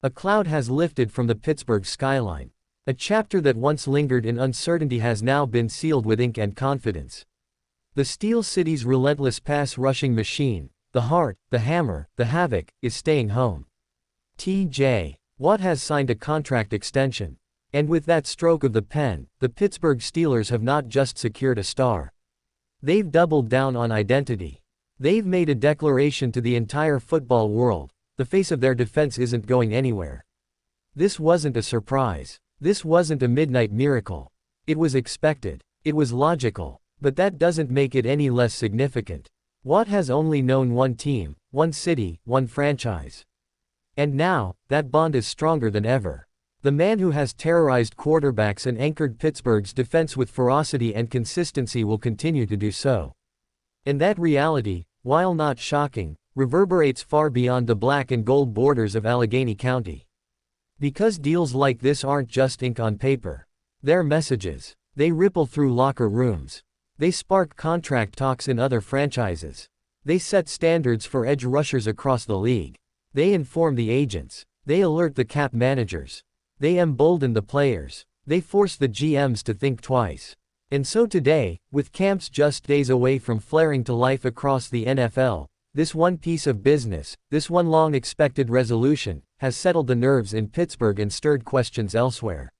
A cloud has lifted from the Pittsburgh skyline. A chapter that once lingered in uncertainty has now been sealed with ink and confidence. The Steel City's relentless pass-rushing machine, the heart, the hammer, the havoc, is staying home. T.J. Watt has signed a contract extension. And with that stroke of the pen, the Pittsburgh Steelers have not just secured a star. They've doubled down on identity. They've made a declaration to the entire football world: the face of their defense isn't going anywhere. This wasn't a surprise. This wasn't a midnight miracle. It was expected. It was logical. But that doesn't make it any less significant. Watt has only known one team, one city, one franchise. And now, that bond is stronger than ever. The man who has terrorized quarterbacks and anchored Pittsburgh's defense with ferocity and consistency will continue to do so. And that reality, while not shocking, reverberates far beyond the black and gold borders of Allegheny County. Because deals like this aren't just ink on paper. They're messages. They ripple through locker rooms. They spark contract talks in other franchises. They set standards for edge rushers across the league. They inform the agents. They alert the cap managers. They embolden the players. They force the GMs to think twice. And so today, with camps just days away from flaring to life across the NFL, this one piece of business, this one long-expected resolution, has settled the nerves in Pittsburgh and stirred questions elsewhere.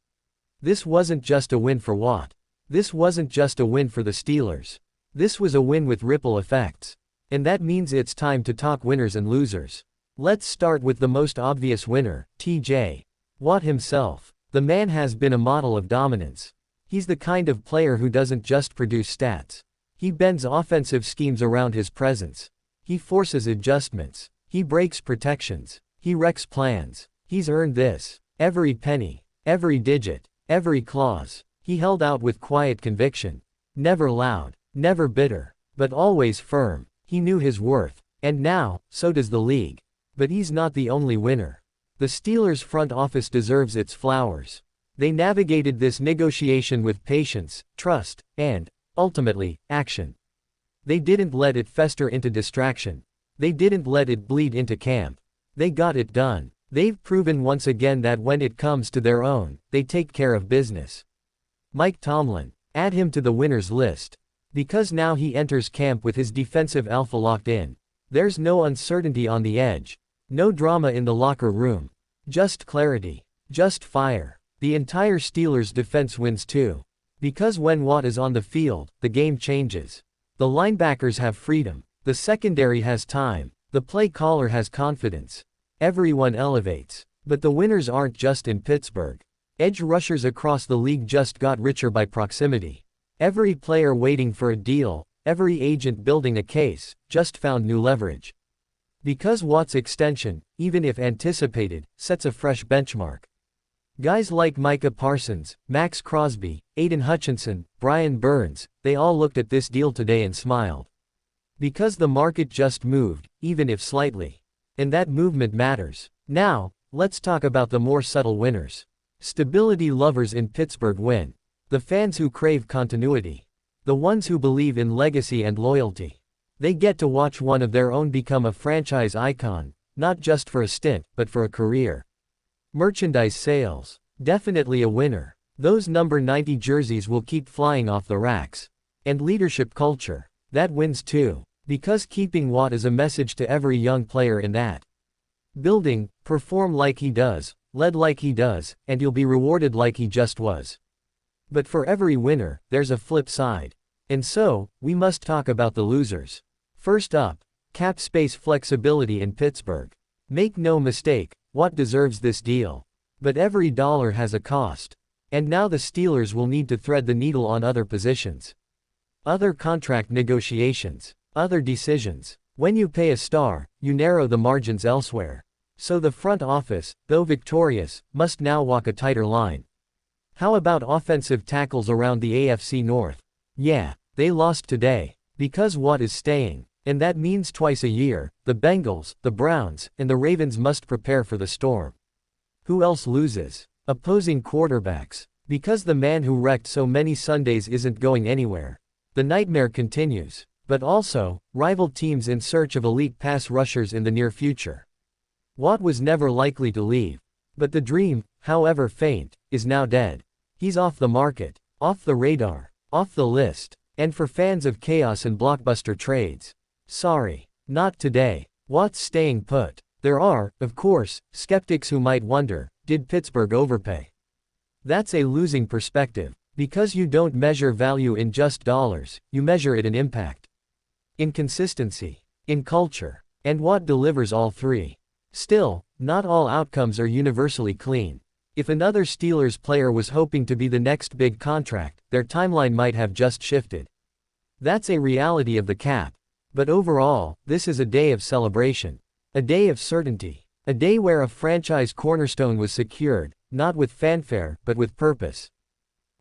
This wasn't just a win for Watt. This wasn't just a win for the Steelers. This was a win with ripple effects. And that means it's time to talk winners and losers. Let's start with the most obvious winner, T.J. Watt himself. The man has been a model of dominance. He's the kind of player who doesn't just produce stats. He bends offensive schemes around his presence. He forces adjustments. He breaks protections. He wrecks plans. He's earned this. Every penny. Every digit. Every clause. He held out with quiet conviction. Never loud. Never bitter. But always firm. He knew his worth. And now, so does the league. But he's not the only winner. The Steelers' front office deserves its flowers. They navigated this negotiation with patience, trust, and, ultimately, action. They didn't let it fester into distraction. They didn't let it bleed into camp. They got it done. They've proven once again that when it comes to their own, they take care of business. Mike Tomlin. Add him to the winners list. Because now he enters camp with his defensive alpha locked in. There's no uncertainty on the edge. No drama in the locker room. Just clarity. Just fire. The entire Steelers defense wins too. Because when Watt is on the field, the game changes. The linebackers have freedom. The secondary has time. The play caller has confidence. Everyone elevates. But the winners aren't just in Pittsburgh. Edge rushers across the league just got richer by proximity. Every player waiting for a deal, every agent building a case, just found new leverage. Because Watt's extension, even if anticipated, sets a fresh benchmark. Guys like Micah Parsons, Max Crosby, Aiden Hutchinson, Brian Burns, they all looked at this deal today and smiled. Because the market just moved, even if slightly. And that movement matters. Now, let's talk about the more subtle winners. Stability lovers in Pittsburgh win. The fans who crave continuity. The ones who believe in legacy and loyalty. They get to watch one of their own become a franchise icon, not just for a stint, but for a career. Merchandise sales. Definitely a winner. Those number 90 jerseys will keep flying off the racks. And leadership culture. That wins too. Because keeping Watt is a message to every young player in that building: perform like he does, lead like he does, and you'll be rewarded like he just was. But for every winner, there's a flip side. And so, we must talk about the losers. First up, cap space flexibility in Pittsburgh. Make no mistake, Watt deserves this deal. But every dollar has a cost. And now the Steelers will need to thread the needle on other positions. Other contract negotiations. Other decisions. When you pay a star, you narrow the margins elsewhere. So the front office, though victorious, must now walk a tighter line. How about offensive tackles around the AFC North? Yeah, they lost today. Because Watt is staying. And that means twice a year, the Bengals, the Browns, and the Ravens must prepare for the storm. Who else loses? Opposing quarterbacks. Because the man who wrecked so many Sundays isn't going anywhere. The nightmare continues. But also, rival teams in search of elite pass rushers in the near future. Watt was never likely to leave. But the dream, however faint, is now dead. He's off the market, off the radar, off the list. And for fans of chaos and blockbuster trades, sorry, not today. Watt's staying put. There are, of course, skeptics who might wonder, did Pittsburgh overpay? That's a losing perspective, because you don't measure value in just dollars, you measure it in impact, in consistency, in culture. And Watt delivers all three. Still, not all outcomes are universally clean. If another Steelers player was hoping to be the next big contract, their timeline might have just shifted. That's a reality of the cap. But overall, this is a day of celebration. A day of certainty. A day where a franchise cornerstone was secured, not with fanfare, but with purpose.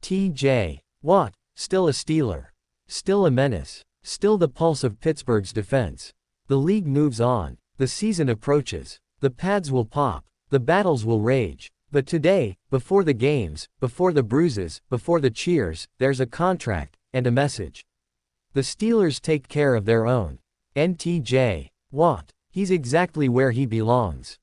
T.J. Watt, still a Steeler. Still a menace. Still the pulse of Pittsburgh's defense. The league moves on. The season approaches. The pads will pop. The battles will rage. But today, before the games, before the bruises, before the cheers, there's a contract, and a message. The Steelers take care of their own. And T.J. Watt, he's exactly where he belongs.